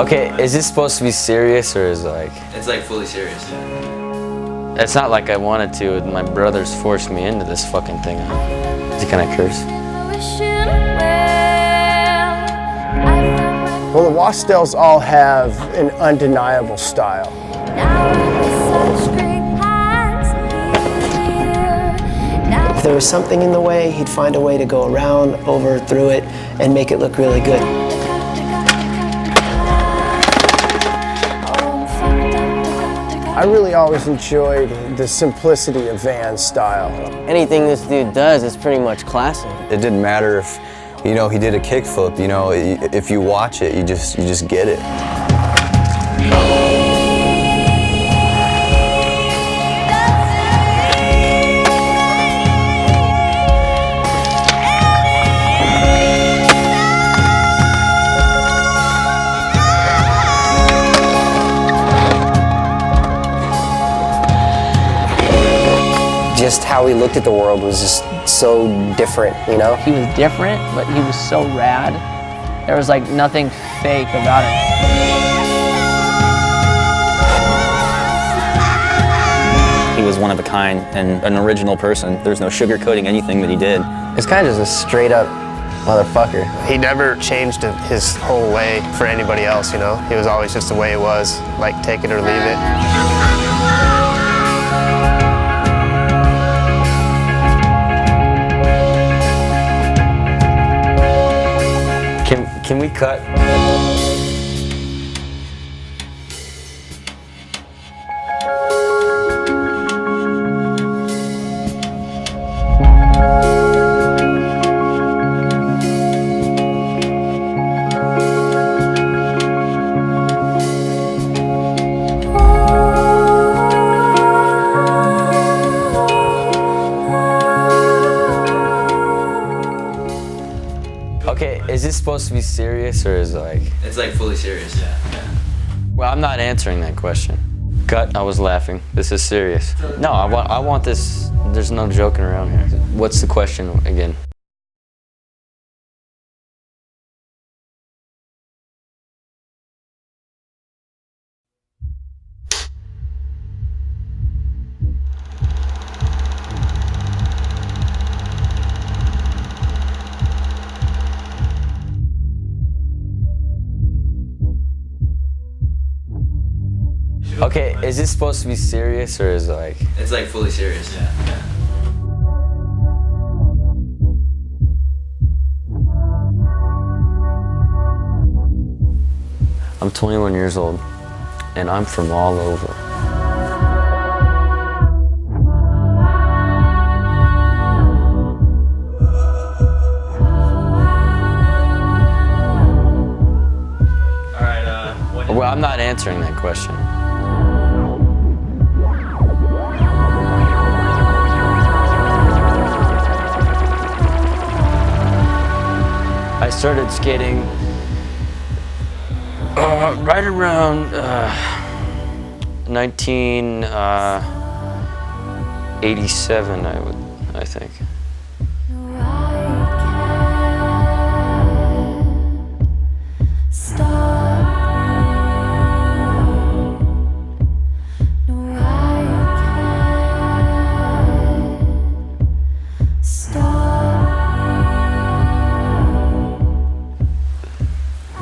Okay, is this supposed to be serious or is it like... It's like fully serious. It's not like I wanted to. My brothers forced me into this fucking thing. Can I curse? Well, the Wastells all have an undeniable style. If there was something in the way, he'd find a way to go around, over, through it, and make it look really good. I really always enjoyed the simplicity of Van's style. Anything this dude does is pretty much classic. It didn't matter if, you know, he did a kickflip, you know, if you watch it, you just get it. Just how he looked at the world was just so different, you know? He was different, but he was so rad. There was like nothing fake about him. He was one of a kind and an original person. There's no sugarcoating anything that he did. It's kind of just a straight up motherfucker. He never changed his whole way for anybody else, you know? He was always just the way it was, like take it or leave it. Can we cut? Okay, is this supposed to be serious or is it like... It's like fully serious. Yeah. Well, I'm not answering that question. Gut, I was laughing. This is serious. No, I want this, there's no joking around here. What's the question again? Okay, is this supposed to be serious or is it like... It's like fully serious. Yeah. I'm 21 years old and I'm from all over. Well, I'm not answering that question. I started skating right around 1987, I think.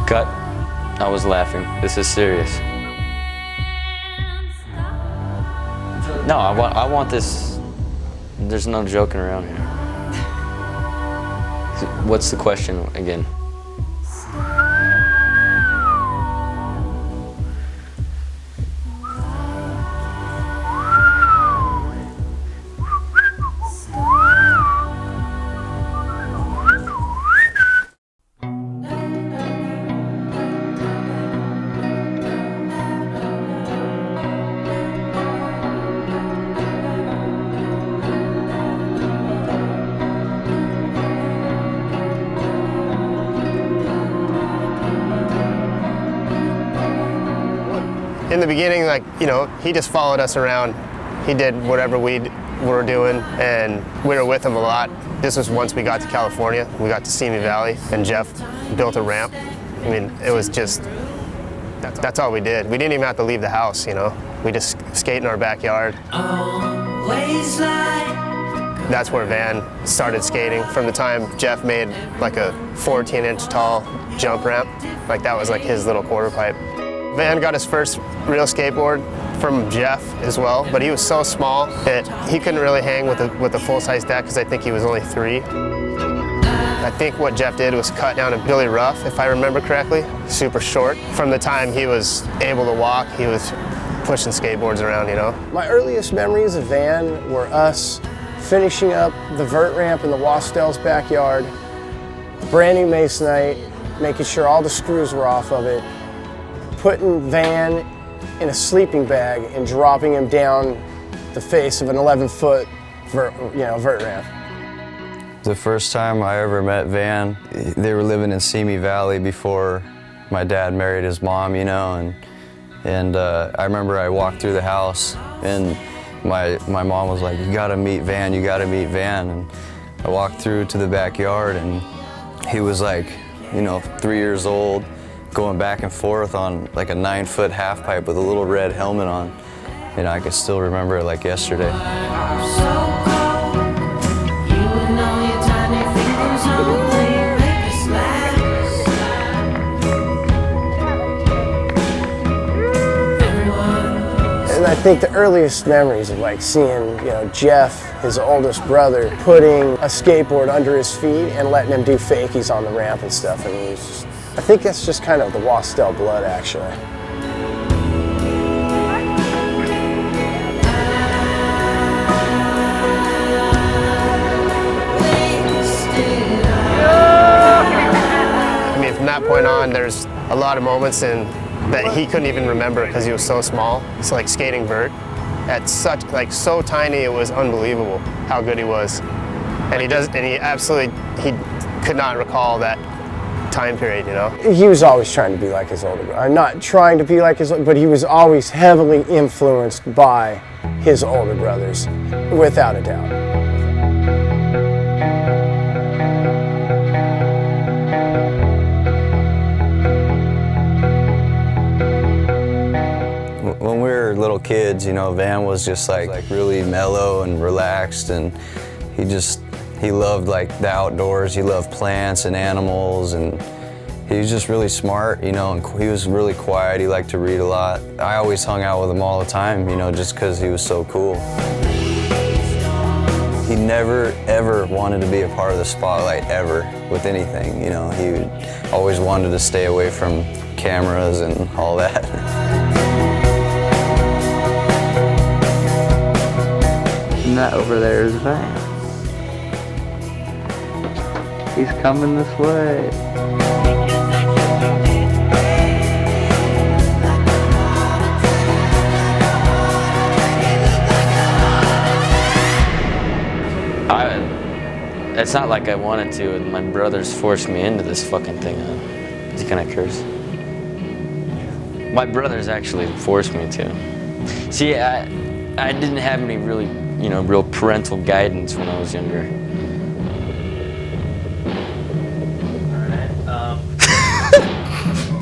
Gut, I was laughing. This is serious. No, I want this, there's no joking around here. What's the question again? In the beginning, like, you know, he just followed us around. He did whatever we were doing, and we were with him a lot. This was once we got to California. We got to Simi Valley, and Jeff built a ramp. I mean, it was just, That's all we did. We didn't even have to leave the house, you know. We just skate in our backyard. That's where Van started skating. From the time Jeff made like a 14-inch tall jump ramp, like that was like his little quarter pipe. Van got his first real skateboard from Jeff as well, but he was so small that he couldn't really hang with a full-size deck because I think he was only 3. I think what Jeff did was cut down a Billy Ruff, if I remember correctly, super short. From the time he was able to walk, he was pushing skateboards around, you know. My earliest memories of Van were us finishing up the vert ramp in the Wastells backyard, brand new masonite, making sure all the screws were off of it, putting Van in a sleeping bag and dropping him down the face of an 11-foot vert ramp. The first time I ever met Van, they were living in Simi Valley before my dad married his mom, you know, and I remember I walked through the house and my mom was like, you gotta meet Van, you gotta meet Van. And I walked through to the backyard and he was like, you know, 3 years old, going back and forth on like a 9-foot half pipe with a little red helmet on. And I can still remember it like yesterday. And I think the earliest memories of like seeing, you know, Jeff, his oldest brother, putting a skateboard under his feet and letting him do fakies on the ramp and stuff. And it was just, I think that's just kind of the Wastell blood, actually. I mean, from that point on, there's a lot of moments that he couldn't even remember because he was so small. It's like skating vert at such, like so tiny, it was unbelievable how good he was. And he could not recall that time period, you know? He was always trying to be like his older brother. Not trying to be like his, but he was always heavily influenced by his older brothers, without a doubt. When we were little kids, you know, Van was just like really mellow and relaxed, and he loved like the outdoors. He loved plants and animals, and he was just really smart, you know, and he was really quiet. He liked to read a lot. I always hung out with him all the time, you know, just because he was so cool. He never, ever wanted to be a part of the spotlight, ever, with anything, you know. He always wanted to stay away from cameras and all that. And that over there is Van. He's coming this way. It's not like I wanted to, and my brothers forced me into this fucking thing. Can I curse? My brothers actually forced me to. See, I didn't have any really, you know, real parental guidance when I was younger.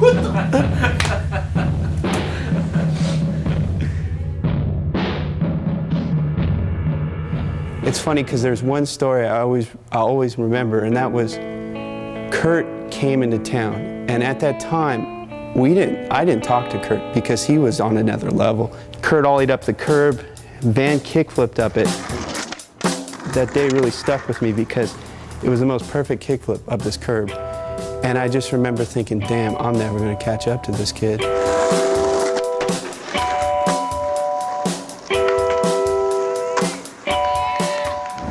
What the? It's funny because there's one story I always remember, and that was Kurt came into town, and at that time I didn't talk to Kurt because he was on another level. Kurt ollied up the curb, Van kickflipped up it. That day really stuck with me because it was the most perfect kickflip up this curb. And I just remember thinking, damn, I'm never gonna catch up to this kid.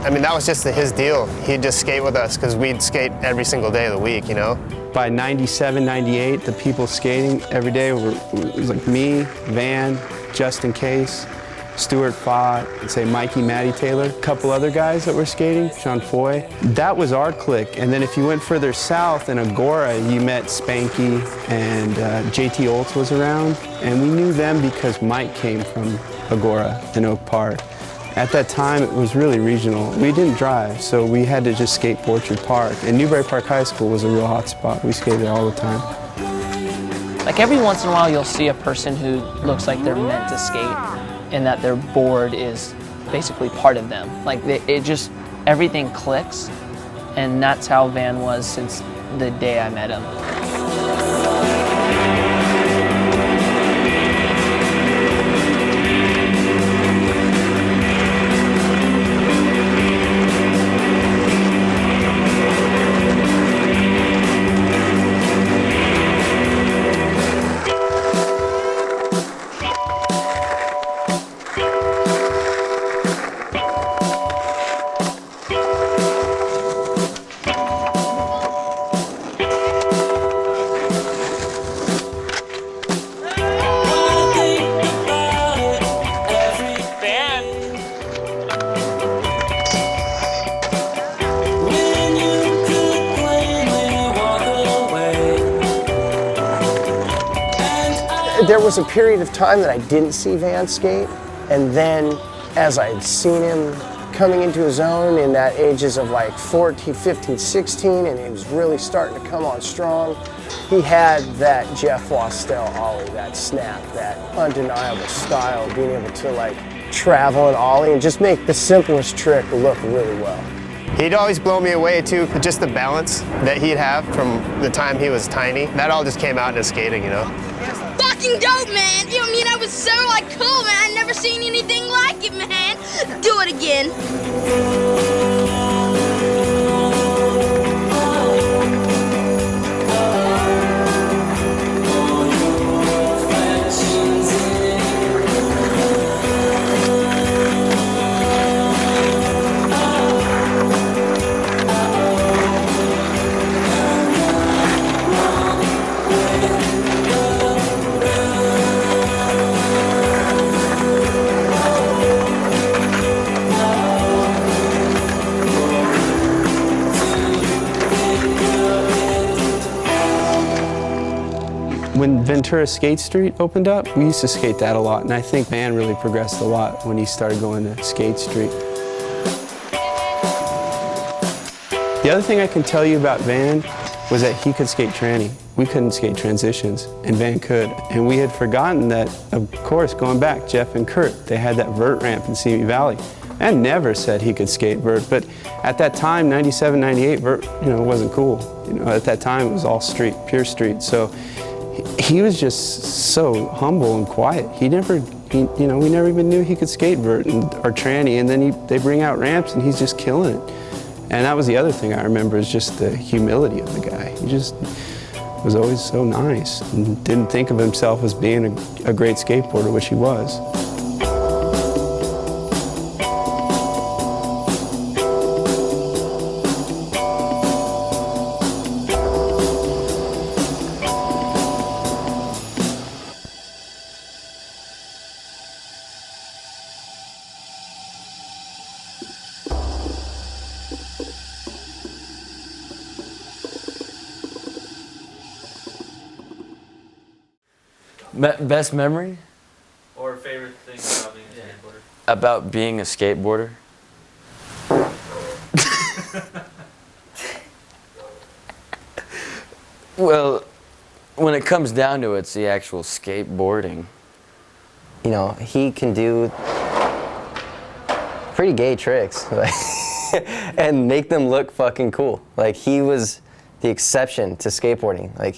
I mean, that was just his deal. He'd just skate with us because we'd skate every single day of the week, you know? By 97, 98, the people skating every day it was like me, Van, Just In Case, Stuart Fott, say Mikey, Matty Taylor, a couple other guys that were skating, Sean Foy. That was our clique. And then if you went further south in Agora, you met Spanky and JT Oltz was around. And we knew them because Mike came from Agora in Oak Park. At that time, it was really regional. We didn't drive, so we had to just skate Orchard Park. And Newbury Park High School was a real hot spot. We skated all the time. Like every once in a while you'll see a person who looks like they're meant to skate and that their board is basically part of them. Like it just, everything clicks, and that's how Van was since the day I met him. There was a period of time that I didn't see Van skate, and then as I'd seen him coming into his own in that ages of like 14, 15, 16, and he was really starting to come on strong, he had that Jeff Wastell ollie, that snap, that undeniable style, being able to like travel and ollie and just make the simplest trick look really well. He'd always blow me away too, just the balance that he'd have from the time he was tiny. That all just came out in his skating, you know? Fucking dope, man. You know, I mean, I was so like cool, man. I'd never seen anything like it, man. Do it again. When Ventura Skate Street opened up, we used to skate that a lot, and I think Van really progressed a lot when he started going to Skate Street. The other thing I can tell you about Van was that he could skate tranny. We couldn't skate transitions, and Van could. And we had forgotten that, of course, going back, Jeff and Kurt, they had that vert ramp in Simi Valley. I never said he could skate vert, but at that time, 97, 98, vert, wasn't cool. At that time, it was all street, pure street. So he was just so humble and quiet. We never even knew he could skate vert or tranny, and then they bring out ramps and he's just killing it. And that was the other thing I remember, is just the humility of the guy. He just was always so nice and didn't think of himself as being a great skateboarder, which he was. Best memory? Or favorite thing about being a skateboarder? About being a skateboarder? Well, when it comes down to it, it's the actual skateboarding. He can do pretty gay tricks and make them look fucking cool. Like, he was the exception to skateboarding. Like,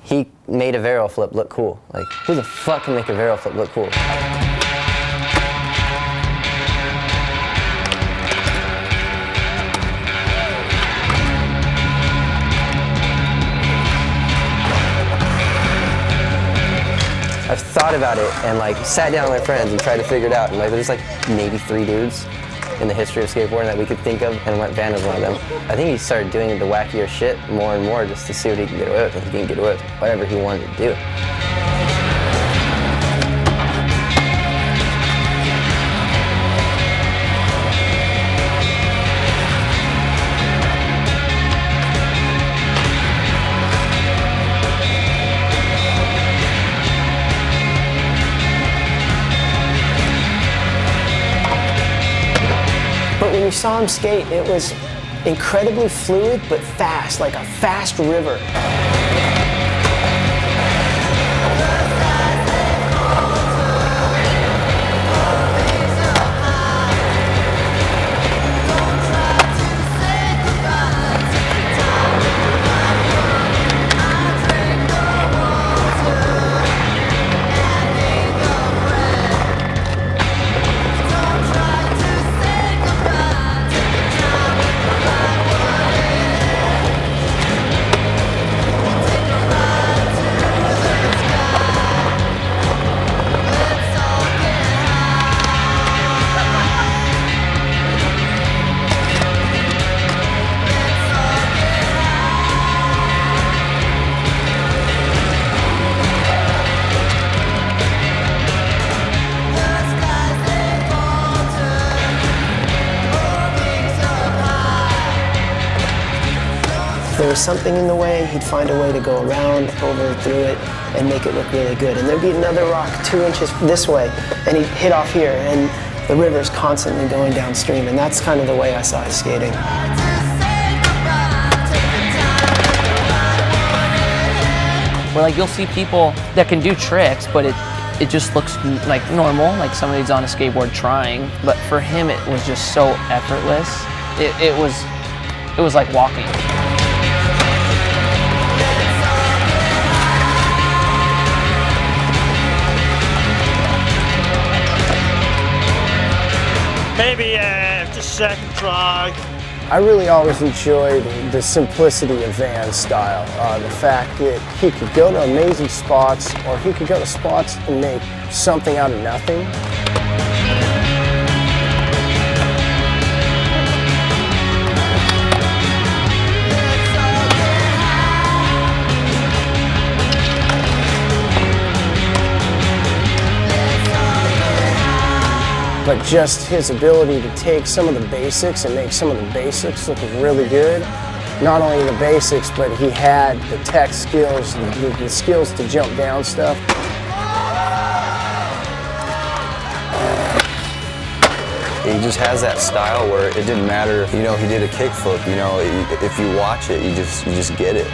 he made a barrel flip look cool. Like, who the fuck can make a barrel flip look cool? I've thought about it and like sat down with my friends and tried to figure it out. And like, there's like maybe 3 dudes in the history of skateboarding that we could think of, and Van was one of them. I think he started doing the wackier shit more and more just to see what he could get away with, and he didn't get away with whatever he wanted to do. But when you saw him skate, it was incredibly fluid but fast, like a fast river. there was something in the way, he'd find a way to go around, over, through it, and make it look really good. And there'd be another rock 2 inches this way, and he'd hit off here, and the river's constantly going downstream, and that's kind of the way I saw his skating. Where like you'll see people that can do tricks, but it just looks like normal, like somebody's on a skateboard trying. But for him, it was just so effortless. It was like walking. Maybe just second try. I really always enjoyed the simplicity of Van's style. The fact that he could go to amazing spots, or he could go to spots and make something out of nothing. But just his ability to take some of the basics and make some of the basics look really good. Not only the basics, but he had the tech skills, the skills to jump down stuff. He just has that style where it didn't matter, you know, he did a kickflip, you know, if you watch it, you just get it.